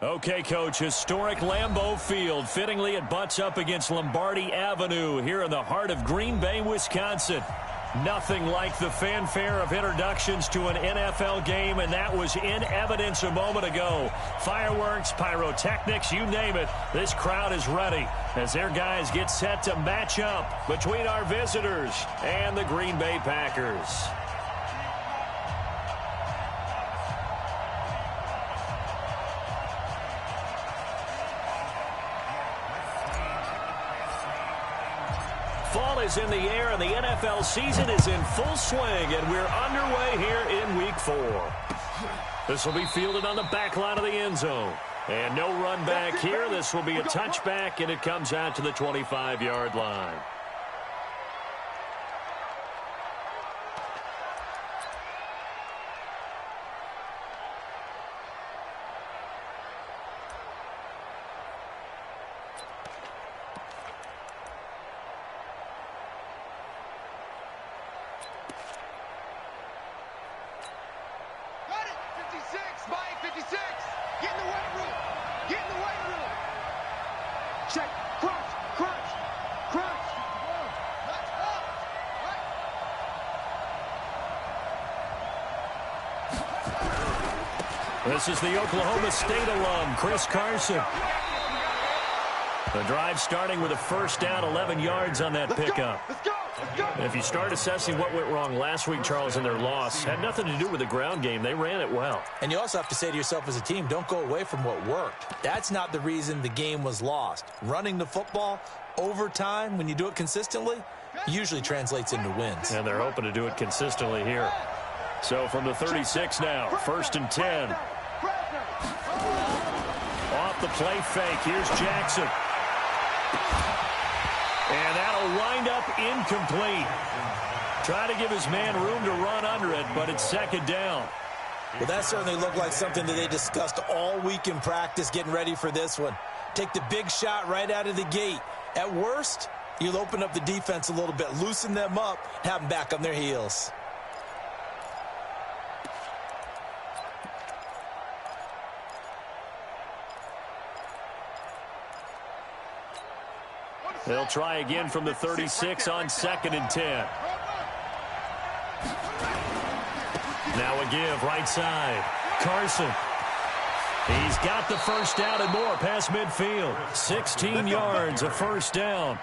Okay, Coach, historic Lambeau Field. Fittingly, it butts up against Lombardi Avenue here in the heart of Green Bay, Wisconsin. Nothing like the fanfare of introductions to an NFL game, and that was in evidence a moment ago. Fireworks, pyrotechnics, you name it. This crowd is ready as their guys get set to match up between our visitors and the Green Bay Packers. Fall is in the air, and the NFL season is in full swing, and we're underway here in Week 4. This will be fielded on the back line of the end zone. And no run back here. This will be a touchback, and it comes out to the 25-yard line. This is the Oklahoma State alum, Chris Carson. The drive starting with a first down, 11 yards on that pickup. And if you start assessing what went wrong last week, Charles, in their loss, had nothing to do with the ground game. They ran it well. And you also have to say to yourself as a team, don't go away from what worked. That's not the reason the game was lost. Running the football over time, when you do it consistently, usually translates into wins. And they're hoping to do it consistently here. So from the 36 now, 1st and 10. Off the play fake, here's Jackson. And that'll wind up incomplete. Try to give his man room to run under it, but it's 2nd down. Well, that certainly looked like something that they discussed all week in practice getting ready for this one. Take the big shot right out of the gate. At worst, you'll open up the defense a little bit, loosen them up, have them back on their heels. They'll try again from the 36 on 2nd and 10. Now a give, right side. Carson. He's got the first down and more past midfield. 16 yards, a first down.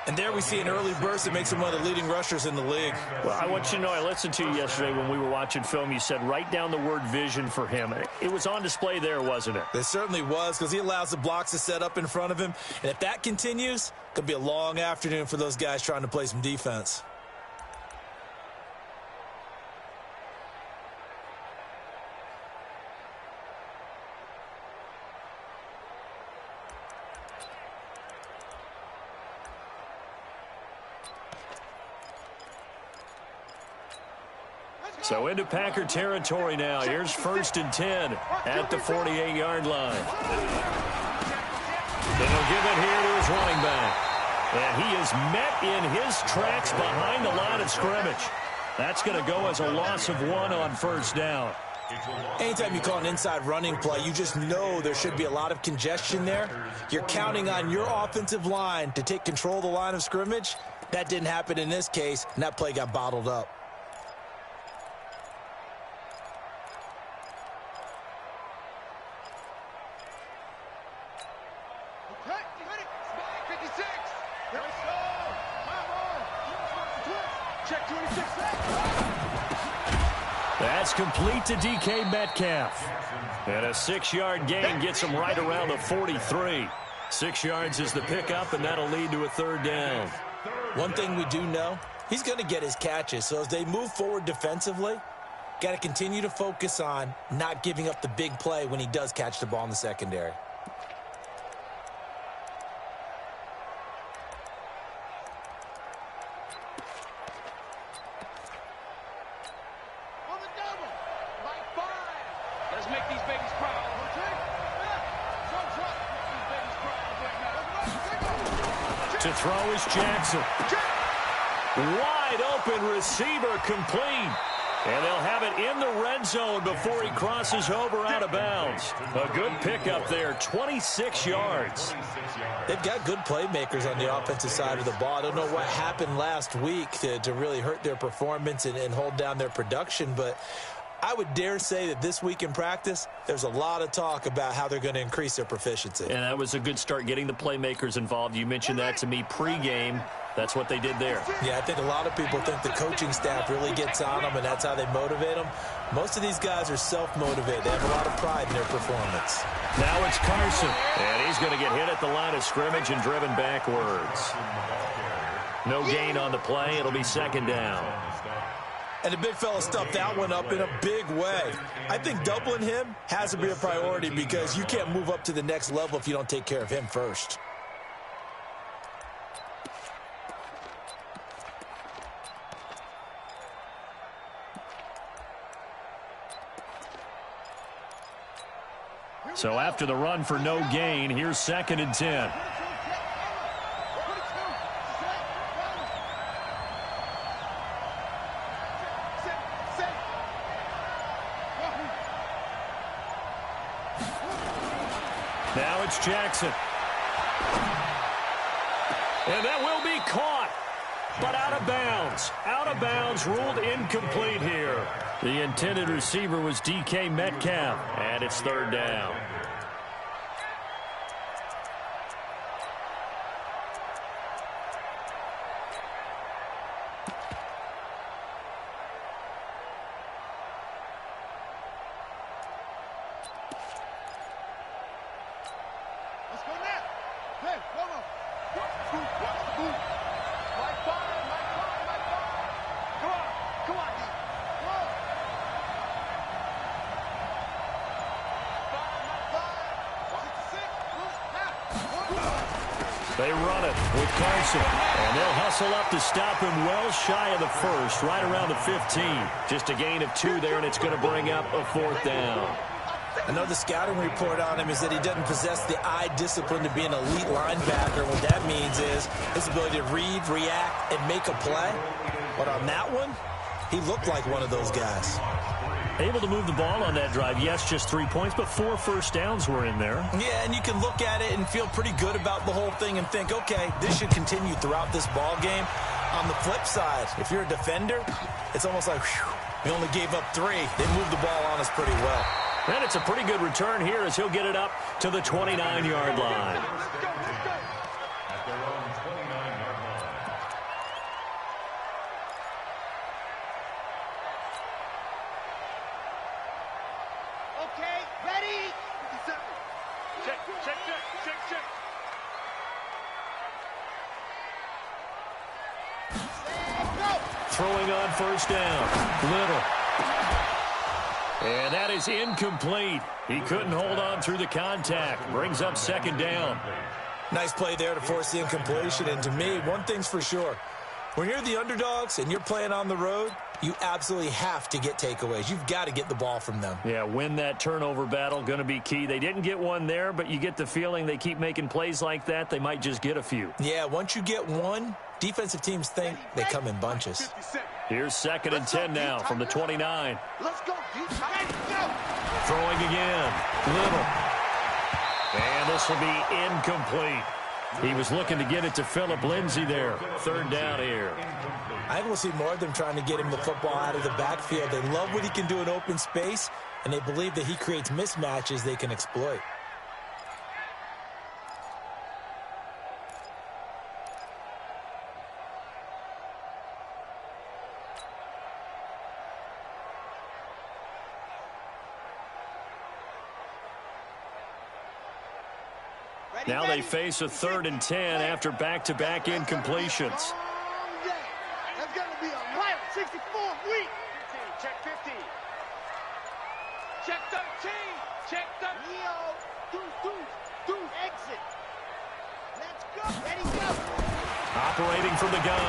And there we see an early burst that makes him one of the leading rushers in the league. Well, I want you to know, I listened to you yesterday when we were watching film. You said write down the word vision for him. It was on display there, wasn't it? It certainly was, because he allows the blocks to set up in front of him. And if that continues, it could be a long afternoon for those guys trying to play some defense. So into Packer territory now. Here's 1st and 10 at the 48-yard line. Then he'll give it here to his running back. And he is met in his tracks behind the line of scrimmage. That's going to go as a loss of 1 on 1st down. Anytime you call an inside running play, you just know there should be a lot of congestion there. You're counting on your offensive line to take control of the line of scrimmage. That didn't happen in this case, and that play got bottled up. That's complete to DK Metcalf. And a 6-yard gain gets him right around the 43. 6 yards is the pickup, and that'll lead to a 3rd down. One thing we do know, he's going to get his catches. So as they move forward defensively, got to continue to focus on not giving up the big play when he does catch the ball in the secondary. To throw is Jackson. Wide open receiver complete. And they'll have it in the red zone before he crosses over out of bounds. A good pickup there, 26 yards. They've got good playmakers on the offensive side of the ball. I don't know what happened last week to really hurt their performance and hold down their production, but I would dare say that this week in practice, there's a lot of talk about how they're going to increase their proficiency. And that was a good start, getting the playmakers involved. You mentioned that to me pregame. That's what they did there. Yeah, I think a lot of people think the coaching staff really gets on them, and that's how they motivate them. Most of these guys are self-motivated. They have a lot of pride in their performance. Now it's Carson, and he's going to get hit at the line of scrimmage and driven backwards. No gain on the play. It'll be second down. And the big fella stuffed that one up in a big way. I think doubling him has to be a priority because you can't move up to the next level if you don't take care of him first. So after the run for no gain, here's 2nd and 10. Now it's Jackson. And that will be caught, but out of bounds. Out of bounds, ruled incomplete here. The intended receiver was DK Metcalf, and it's 3rd down. They run it with Carson, and they'll hustle up to stop him well shy of the first, right around the 15. Just a gain of 2 there, and it's going to bring up a 4th down. I know the scouting report on him is that he doesn't possess the eye discipline to be an elite linebacker. What that means is his ability to read, react, and make a play. But on that one, he looked like one of those guys. Able to move the ball on that drive. Yes, just 3 points, but 4 first downs were in there. Yeah, and you can look at it and feel pretty good about the whole thing and think, okay, this should continue throughout this ball game. On the flip side, if you're a defender, it's almost like, whew, we only gave up 3. They moved the ball on us pretty well. And it's a pretty good return here as he'll get it up to the 29-yard line. Throwing on first down. Little. And that is incomplete. He couldn't hold on through the contact. Brings up 2nd down. Nice play there to force the incompletion. And to me, one thing's for sure. When you're the underdogs and you're playing on the road, you absolutely have to get takeaways. You've got to get the ball from them. Yeah, win that turnover battle, going to be key. They didn't get one there, but you get the feeling they keep making plays like that, they might just get a few. Yeah, once you get one, defensive teams think they come in bunches. Here's 2nd and 10 now from the 29. Let's go. Throwing again. Little. And this will be incomplete. He was looking to get it to Phillip Lindsay there. 3rd down here. I think we'll see more of them trying to get him the football out of the backfield. They love what he can do in open space, and they believe that he creates mismatches they can exploit. Now they face a 3rd and 10 after back-to-back incompletions. That's going to be a wild 64 week. 15, check 15. Check 13. Check 13. Do exit. Let's go. Ready, go. Operating from the gun.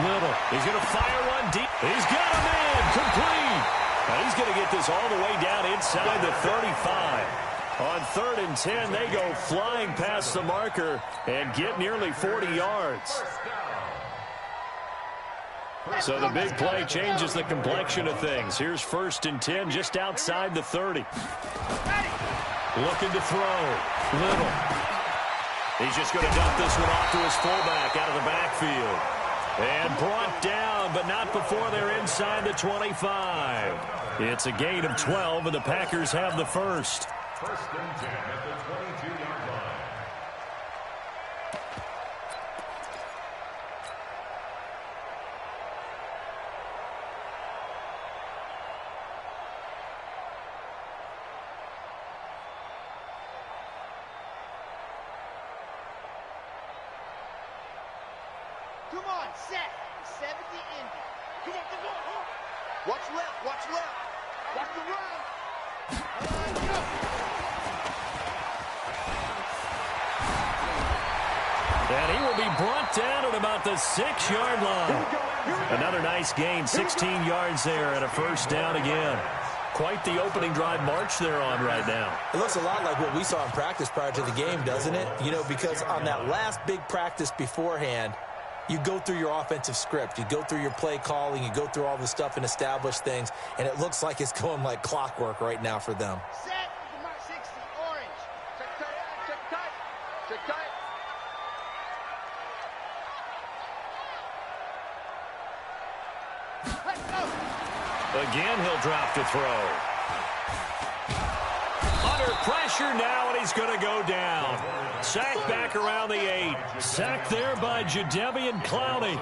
Little. He's going to fire one deep. He's got a man. Complete. Now he's going to get this all the way down inside the 35. On 3rd and 10, they go flying past the marker and get nearly 40 yards. So the big play changes the complexion of things. Here's 1st and 10 just outside the 30. Looking to throw. Little. He's just going to dump this one off to his fullback out of the backfield. And brought down, but not before they're inside the 25. It's a gain of 12, and the Packers have the first. 1st and 10 at the 22-yard line. Come on, set. 70 ended. Come on, come on. Watch left, watch left. Watch the run. Go. And he will be brought down at about the 6-yard line. Another nice gain, 16 yards there and a 1st down again. Quite the opening drive march they're on right now. It looks a lot like what we saw in practice prior to the game, doesn't it? You know, because on that last big practice beforehand, you go through your offensive script. You go through your play calling. You go through all the stuff and establish things. And it looks like it's going like clockwork right now for them. Set. Mark 60, orange. Check tight, check tight. Check tight. Let's go. Again, he'll drop to throw. Under pressure now, and he's going to go down. Sacked back around the 8. Sacked there by Jadeveon Clowney.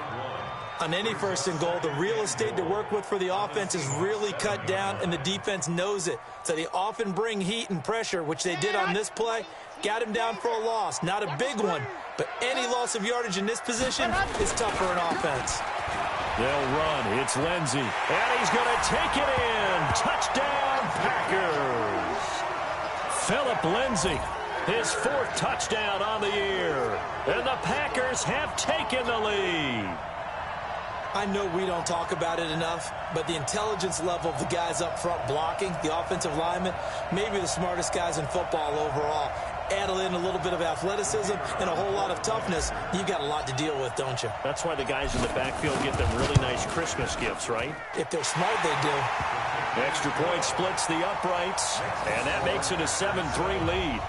On any 1st and goal, the real estate to work with for the offense is really cut down, and the defense knows it. So they often bring heat and pressure, which they did on this play. Got him down for a loss. Not a big one, but any loss of yardage in this position is tough for an offense. They'll run. It's Lindsey. And he's going to take it in. Touchdown, Packers. Philip Lindsey, his 4th touchdown on the year. And the Packers have taken the lead. I know we don't talk about it enough, but the intelligence level of the guys up front blocking, the offensive linemen, maybe the smartest guys in football overall. Add in a little bit of athleticism and a whole lot of toughness, you've got a lot to deal with, don't you? That's why the guys in the backfield get them really nice Christmas gifts, right? If they're smart, they do. Extra point splits the uprights, and that makes it a 7-3 lead.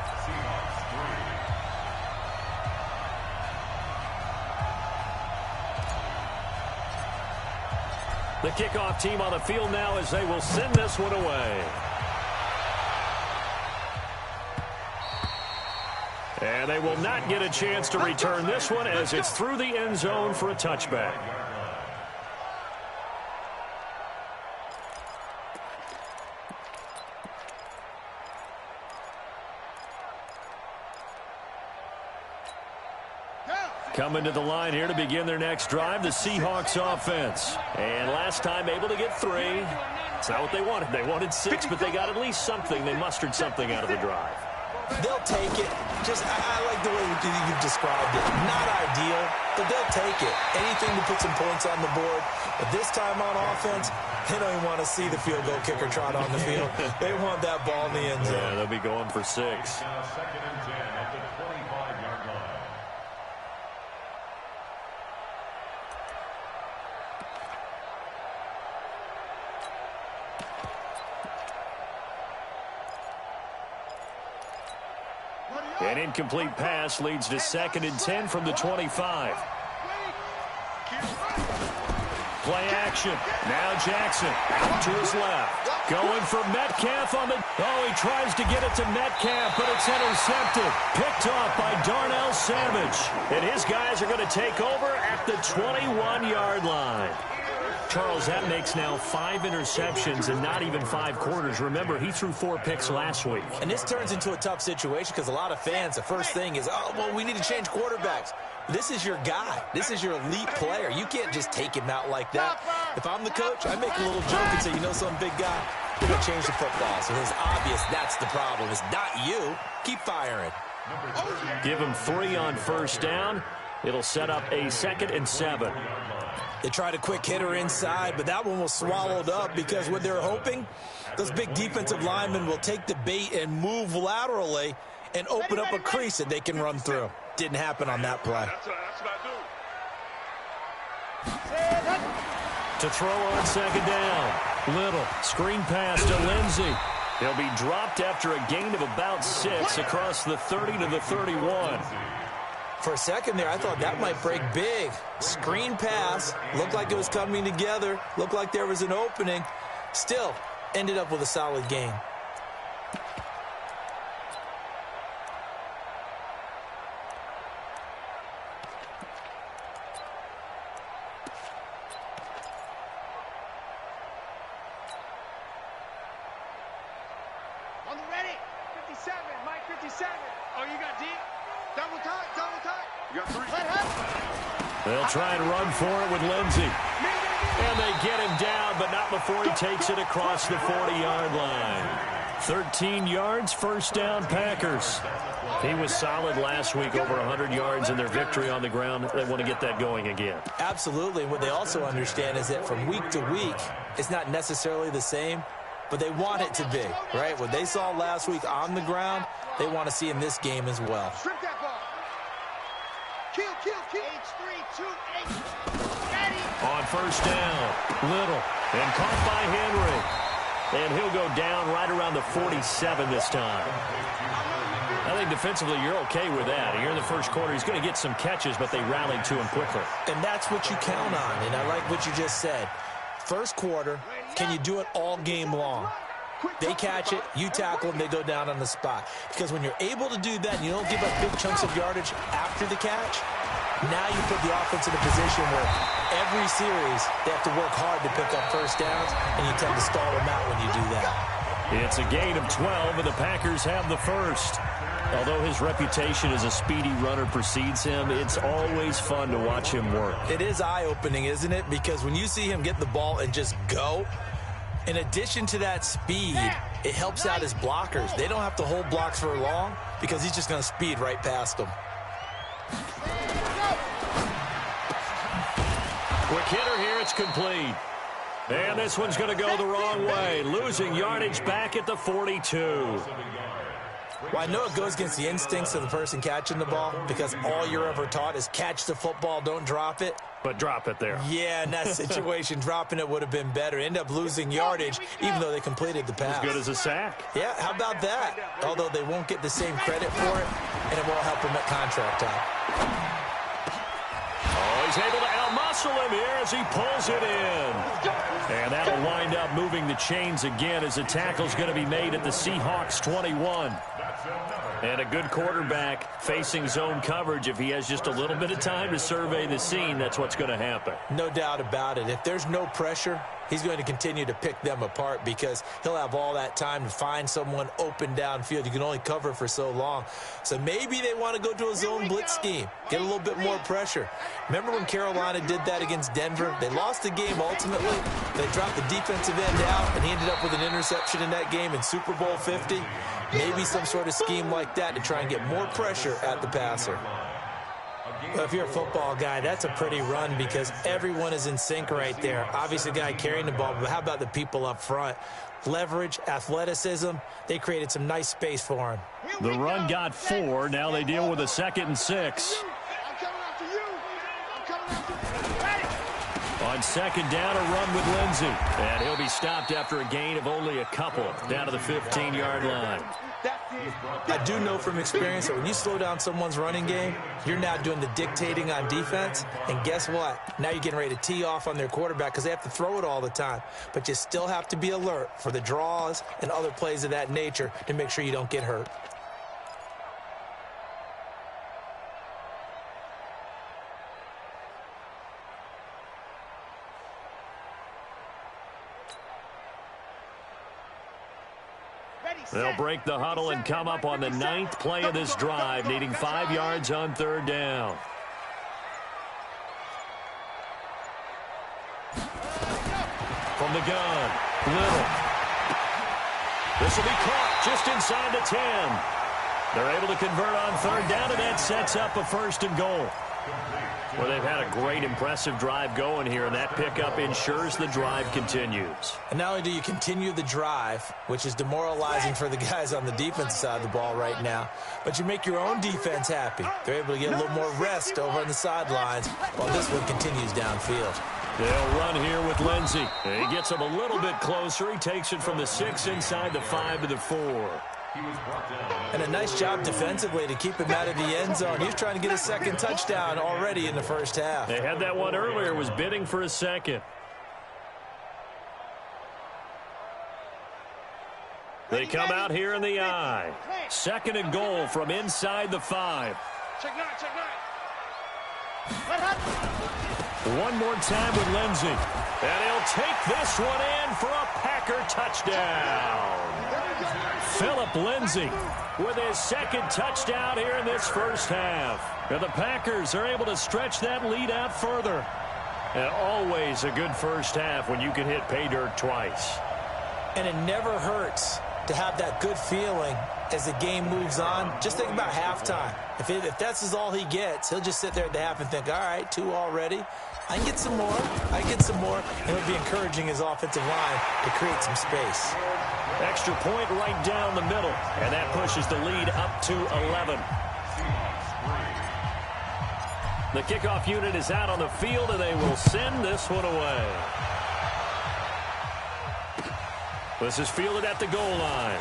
The kickoff team on the field now as they will send this one away. And they will not get a chance to return this one as it's through the end zone for a touchback. Coming to the line here to begin their next drive, the Seahawks offense. And last time able to get 3. It's not what they wanted. They wanted 6, but they got at least something. They mustered something out of the drive. They'll take it. I like the way you've described it. Not ideal, but they'll take it. Anything to put some points on the board. But this time on offense, they don't even want to see the field goal kicker trot on the field. They want that ball in the end zone. Yeah, they'll be going for 6. Now 2nd and 10 at the 25-yard line. An incomplete pass leads to 2nd and 10 from the 25. Play action. Now Jackson out to his left. Going for Metcalf on the... Oh, he tries to get it to Metcalf, but it's intercepted. Picked off by Darnell Savage. And his guys are going to take over at the 21-yard line. Charles, that makes now 5 interceptions and not even 5 quarters. Remember, he threw 4 picks last week. And this turns into a tough situation because a lot of fans, the first thing is, oh, well, we need to change quarterbacks. This is your guy. This is your elite player. You can't just take him out like that. If I'm the coach, I make a little joke and say, you know, some big guy, we're going to change the football. So it's obvious that's the problem. It's not you. Keep firing. Give him 3 on 1st down. It'll set up a 2nd and 7. They tried a quick hitter inside, but that one was swallowed up because what they're hoping, those big defensive linemen will take the bait and move laterally and open up a crease that they can run through. Didn't happen on that play. That's what I do. To throw on second down. Little. Screen pass to Lindsey. He'll be dropped after a gain of about 6 across the 30 to the 31. For a second there, I thought that might break big. Screen pass. Looked like it was coming together. Looked like there was an opening. Still, ended up with a solid gain. On the ready. 57, Mike 57. Oh, you got deep? Double time, double time. You got 3. Let him. They'll try and run for it with Lindsey. And they get him down, but not before he takes it across the 40-yard line. 13 yards, first down, Packers. He was solid last week, over 100 yards in their victory on the ground. They want to get that going again. Absolutely. What they also understand is that from week to week, it's not necessarily the same, but they want it to be, right? What they saw last week on the ground, they want to see in this game as well. Strip that ball. Kill, kill, kill. H3, 2, 8. Ready. On first down, Little, and caught by Henry. And he'll go down right around the 47 this time. I think defensively you're okay with that. Here in the first quarter, he's going to get some catches, but they rallied to him quickly. And that's what you count on, and I like what you just said. First quarter, can you do it all game long? They catch it, you tackle them, they go down on the spot. Because when you're able to do that and you don't give up big chunks of yardage after the catch, now you put the offense in a position where every series they have to work hard to pick up first downs, and you tend to stall them out when you do that. It's a gain of 12, and the Packers have the first. Although his reputation as a speedy runner precedes him, it's always fun to watch him work. It is eye-opening, isn't it? Because when you see him get the ball and just go, in addition to that speed, it helps out his blockers. They don't have to hold blocks for long because he's just going to speed right past them. Quick hitter here, it's complete. And this one's going to go the wrong way, losing yardage back at the 42. Well, I know it goes against the instincts of the person catching the ball because all you're ever taught is catch the football, don't drop it. But drop it there. Yeah, in that situation, dropping it would have been better. End up losing yardage, even though they completed the pass. As good as a sack. Yeah, how about that? Although they won't get the same credit for it, and it won't help them at contract time. Oh, he's able to out-muscle him here as he pulls it in. And that'll wind up moving the chains again as the tackle's going to be made at the Seahawks 21. And a good quarterback facing zone coverage. If he has just a little bit of time to survey the scene, that's what's going to happen. No doubt about it. If there's no pressure, he's going to continue to pick them apart because he'll have all that time to find someone open downfield. You can only cover for so long. So maybe they want to go to a zone blitz scheme, get a little bit more pressure. Remember when Carolina did that against Denver? They lost the game ultimately. They dropped the defensive end out, and he ended up with an interception in that game in Super Bowl 50. Maybe some sort of scheme like that to try and get more pressure at the passer. Well, if you're a football guy, that's a pretty run because everyone is in sync right there. Obviously, the guy carrying the ball, but how about the people up front? Leverage, athleticism, they created some nice space for him. The run got 4. Now they deal with a 2nd and 6. I'm coming after you. I'm coming after you. Ready. On second down, a run with Lindsey. And he'll be stopped after a gain of only a couple down to the 15-yard line. I do know from experience that when you slow down someone's running game, you're now doing the dictating on defense. And guess what? Now you're getting ready to tee off on their quarterback because they have to throw it all the time. But you still have to be alert for the draws and other plays of that nature to make sure you don't get hurt. They'll break the huddle and come up on the 9th play of this drive, needing 5 yards on 3rd down. From the gun, Little. This will be caught just inside the 10. They're able to convert on 3rd down, and that sets up a 1st and goal. Well, they've had a great, impressive drive going here, and that pickup ensures the drive continues. And not only do you continue the drive, which is demoralizing for the guys on the defensive side of the ball right now, but you make your own defense happy. They're able to get a little more rest over on the sidelines while this one continues downfield. They'll run here with Lindsey. He gets him a little bit closer. He takes it from the 6 inside the 5 to the 4. And a nice job defensively to keep him out of the end zone. He was trying to get a second touchdown already in the first half. They had that one earlier, was bidding for a second. They come out here in the I. 2nd and goal from inside the 5. Check 9, check 9. One more time with Lindsey. And he'll take this one in for a Packer touchdown. Philip Lindsey with his 2nd touchdown here in this first half. And the Packers are able to stretch that lead out further. And always a good first half when you can hit pay dirt twice. And it never hurts to have that good feeling as the game moves on. Just think about halftime. If that's all he gets, he'll just sit there at the half and think, all right, 2 already. I can get some more. I can get some more. And it'll be encouraging his offensive line to create some space. Extra point right down the middle. And that pushes the lead up to 11. The kickoff unit is out on the field, and they will send this one away. This is fielded at the goal line.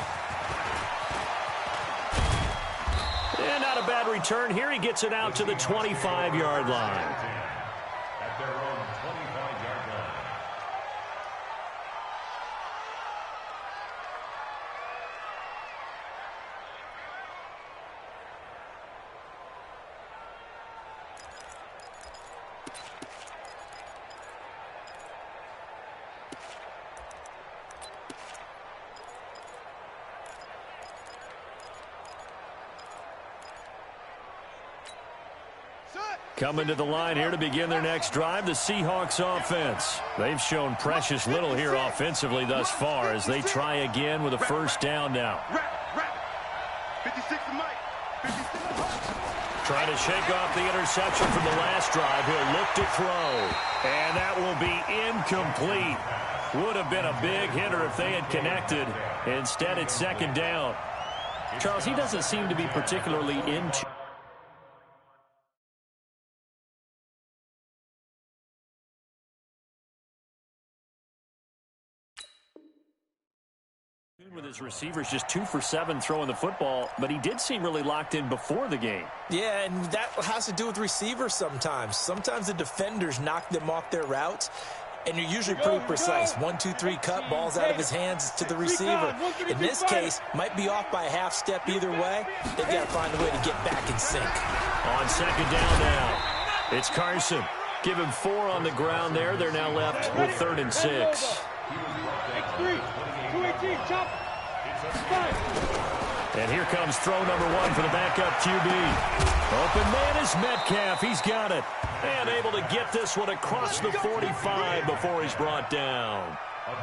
And not a bad return here. He gets it out to the 25-yard line. At their own 25-yard line. Coming to the line here to begin their next drive, the Seahawks offense. They've shown precious little here offensively thus far as they try again with a first down now. 56 to Mike. 56 to Mike. Trying to shake off the interception from the last drive. He'll look to throw. And that will be incomplete. Would have been a big hitter if they had connected. Instead, it's 2nd down. Charles, he doesn't seem to be particularly into with his receivers, just 2 for 7 throwing the football, but he did seem really locked in before the game. Yeah, and that has to do with receivers sometimes. Sometimes the defenders knock them off their routes, and you're usually pretty precise. 1, 2, 3 cut, balls out of his hands to the receiver. In this case, might be off by a half step either way. They've got to find a way to get back in sync. On 2nd down now, it's Carson. Give him 4 on the ground there. They're now left with 3rd and 6. X3, 218, chop. 5. And here comes throw number 1 for the backup QB. Open man is Metcalf. He's got it. And able to get this one across the 45 before he's brought down.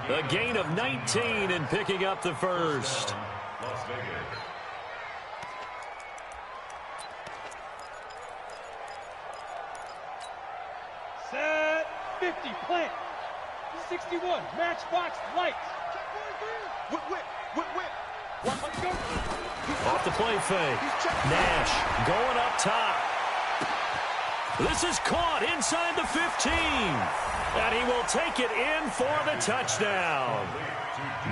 A gain of 19 and picking up the first. Las Vegas. Set 50, plant. 61, matchbox lights. Whip, whip, whip, whip. Off the play fake. Nash going up top. This is caught inside the 15. And he will take it in for the touchdown.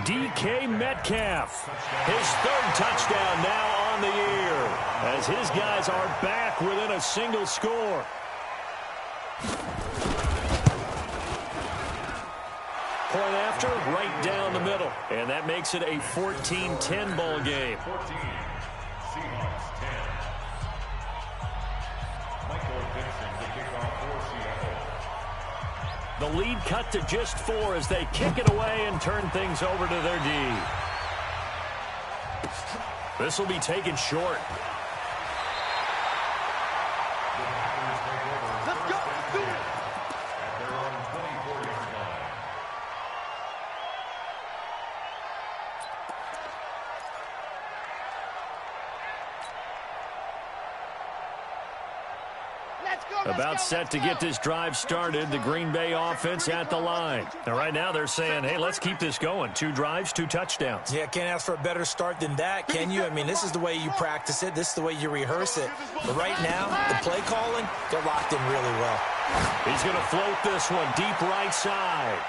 DK Metcalf. His 3rd touchdown now on the year as his guys are back within a single score. Point after, right down the middle. And that makes it a 14-10 ball game. 14. Seahawks 10. Michael Dixon to kick off for Seattle. The lead cut to just 4 as they kick it away and turn things over to their D. This will be taken short. Let's go. Do it. At their own 24-yard line. About set to get this drive started, the Green Bay offense at the line. Now, right now they're saying, hey, let's keep this going. 2 drives, 2 touchdowns. Yeah, can't ask for a better start than that, can you? I mean, this is the way you practice it. This is the way you rehearse it. But right now, the play calling, they're locked in really well. He's going to float this one deep right side.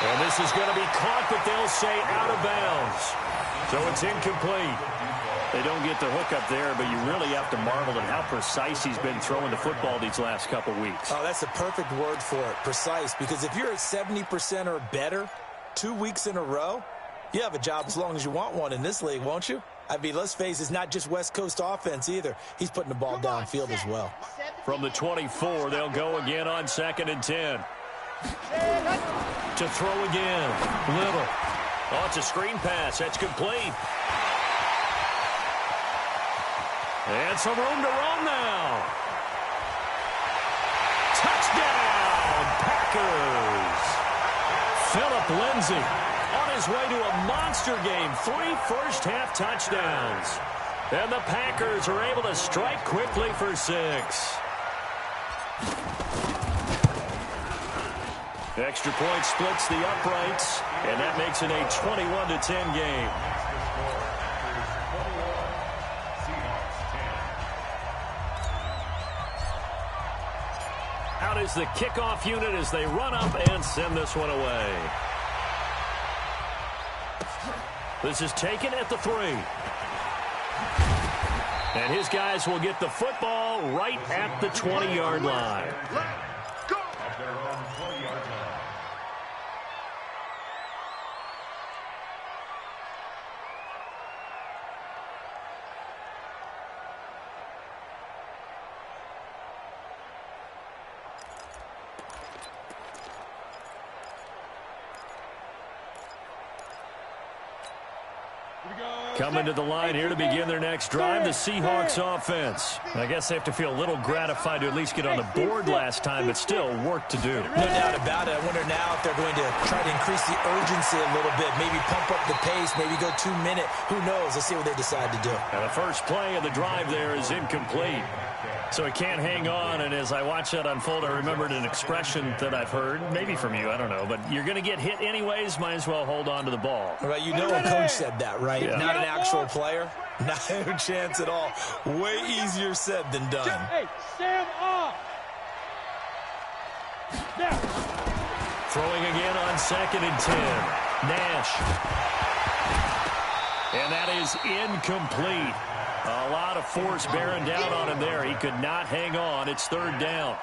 And this is going to be caught, but they'll say out of bounds. So it's incomplete. They don't get the hook up there, but you really have to marvel at how precise he's been throwing the football these last couple weeks. Oh, that's the perfect word for it, precise. Because if you're at 70% or better 2 weeks in a row, you have a job as long as you want one in this league, won't you? I mean, let's face it, it's not just West Coast offense either. He's putting the ball downfield as well. From the 24, they'll go again on 2nd and 10. To throw again. Little. Oh, it's a screen pass. That's complete. And some room to run now. Touchdown, Packers. Philip Lindsay on his way to a monster game. 3 first-half touchdowns. And the Packers are able to strike quickly for 6. Extra point splits the uprights, and that makes it a 21-10 game. Out is the kickoff unit as they run up and send this one away. This is taken at the 3. And his guys will get the football right at the 20-yard line. At their own 20-yard line. Coming to the line here to begin their next drive, the Seahawks offense. I guess they have to feel a little gratified to at least get on the board last time, but still work to do. No doubt about it. I wonder now if they're going to try to increase the urgency a little bit, maybe pump up the pace, maybe go 2 minute. Who knows? Let's see what they decide to do. And the first play of the drive there is incomplete. So he can't hang on, and as I watch that unfold, I remembered an expression that I've heard, maybe from you, I don't know, but you're going to get hit anyways, might as well hold on to the ball. Right, you know a coach said that, right? Yeah. Not an actual player. No chance at all. Way easier said than done. Hey, Sam off. Now. Throwing again on 2nd and 10. Nash. And that is incomplete. A lot of force bearing down on him there. He could not hang on. It's 3rd down.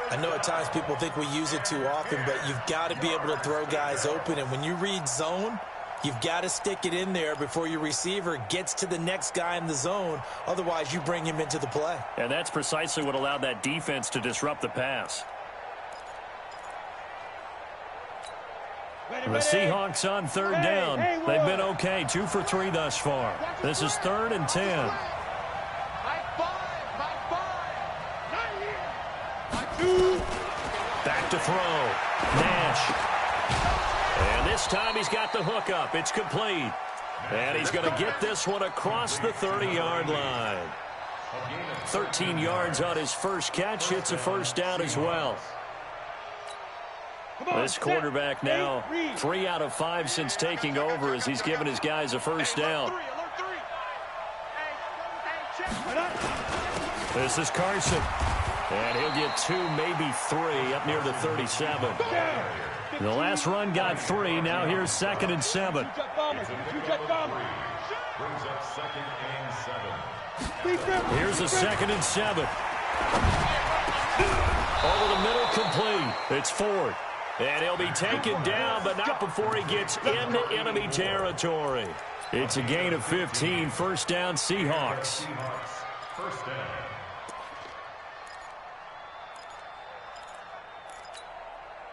I know at times people think we use it too often, but you've got to be able to throw guys open. And when you read zone, you've got to stick it in there before your receiver gets to the next guy in the zone. Otherwise, you bring him into the play. And that's precisely what allowed that defense to disrupt the pass. The Seahawks on 3rd down. They've been okay. 2 for 3 thus far. This is 3rd and 10. Back to throw. Nash. And this time he's got the hook up. It's complete. And he's going to get this one across the 30-yard line. 13 yards on his first catch. It's a first down as well. This quarterback now 3 out of 5 since taking over as he's given his guys a first down. This is Carson. And he'll get 2, maybe 3 up near the 37. The last run got 3. Now here's 2nd and 7. Brings up 2nd and 7. Here's a 2nd and 7. Over the middle, complete. It's Ford. And he'll be taken down, but not before he gets into enemy territory. It's a gain of 15. First down, Seahawks. First down.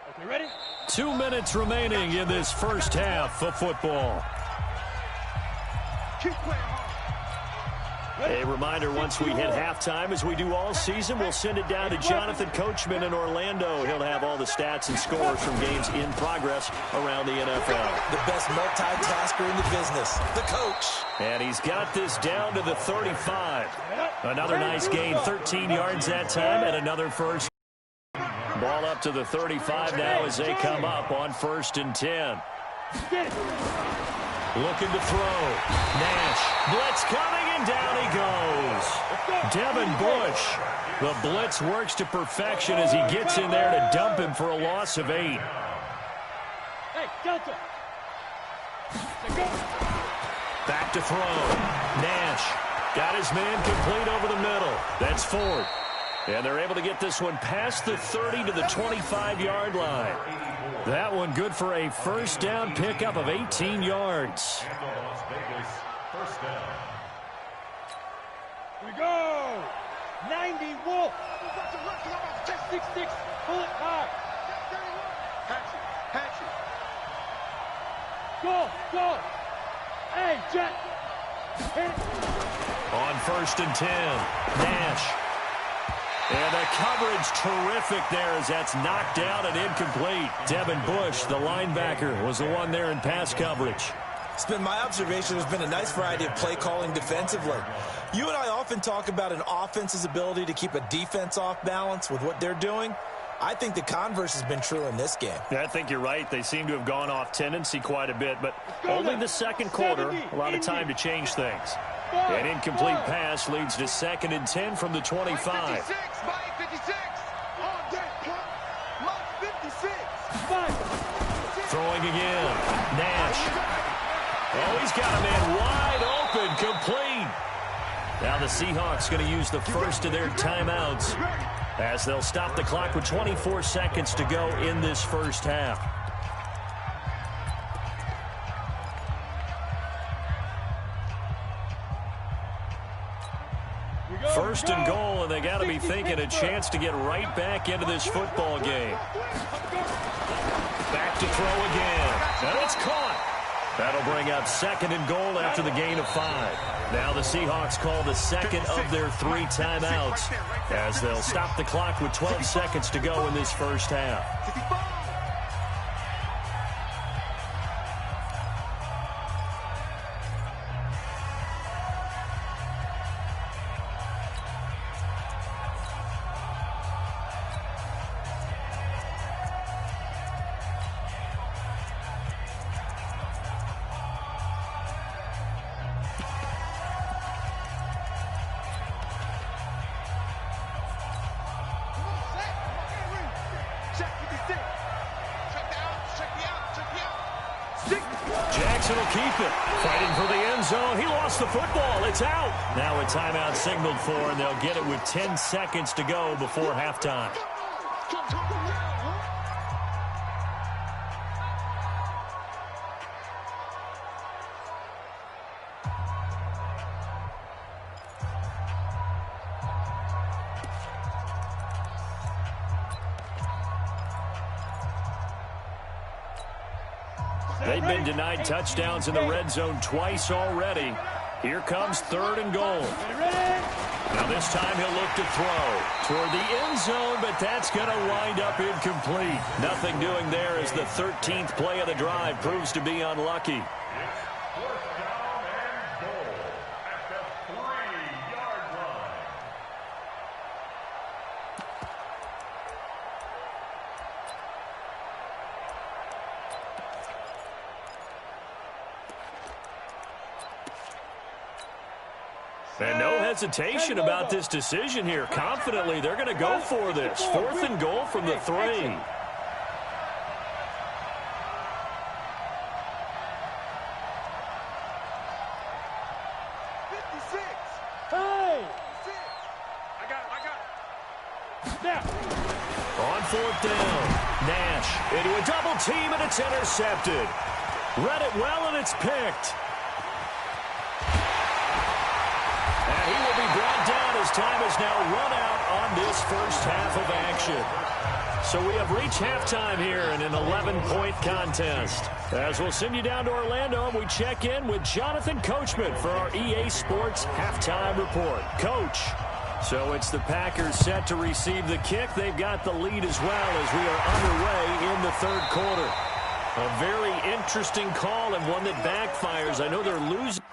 Okay, ready? 2 minutes remaining in this first half of football. Keep playing hard. A reminder, once we hit halftime, as we do all season, we'll send it down to Jonathan Coachman in Orlando. He'll have all the stats and scores from games in progress around the NFL. The best multitasker in the business, the coach. And he's got this down to the 35. Another nice gain, 13 yards that time, and another first. Ball up to the 35 now as they come up on 1st and 10. Looking to throw. Nash. Blitz coming, and down he goes. Devin Bush. The blitz works to perfection as he gets in there to dump him for a loss of 8. Hey, Delta. Back to throw. Nash. Got his man complete over the middle. That's 4th. And they're able to get this one past the 30 to the 25-yard line. That one good for a first down pickup of 18 yards. First down. Here we go. 90 Wolf. 6-6. Pull it high. Hatch it. Go. Hey, Jet. Hit it. On 1st and 10, Nash. And the coverage terrific there as that's knocked down and incomplete. Devin Bush, the linebacker, was the one there in pass coverage. It's been my observation there's been a nice variety of play calling defensively. You and I often talk about an offense's ability to keep a defense off balance with what they're doing. I think the converse has been true in this game. Yeah, I think you're right. They seem to have gone off tendency quite a bit, but only the second quarter, a lot of time to change things. An incomplete pass leads to 2nd and 10 from the 25. Throwing again. Nash. Oh, he's got a man wide open, complete. Now the Seahawks going to use the first of their timeouts as they'll stop the clock with 24 seconds to go in this first half. First and goal, and they got to be thinking a chance to get right back into this football game. Back to throw again, and it's caught. That'll bring up 2nd and goal after the gain of 5. Now the Seahawks call the second of their 3 timeouts as they'll stop the clock with 12 seconds to go in this first half. Jackson will keep it. Fighting for the end zone. He lost the football. It's out. Now a timeout signaled for, and they'll get it with 10 seconds to go before halftime. They've been denied touchdowns in the red zone twice already. Here comes 3rd and goal. Now this time he'll look to throw toward the end zone, but that's going to wind up incomplete. Nothing doing there as the 13th play of the drive proves to be unlucky. And no hesitation about this decision here. Confidently, they're going to go for this. 4th and goal from the 3. On 4th down, Nash into a double team, and it's intercepted. Read it well, and it's picked. And he will be brought down as time is now run out on this first half of action. So we have reached halftime here in an 11-point contest. As we'll send you down to Orlando, and we check in with Jonathan Coachman for our EA Sports Halftime Report. Coach, so it's the Packers set to receive the kick. They've got the lead as well as we are underway in the 3rd quarter. A very interesting call and one that backfires. I know they're losing.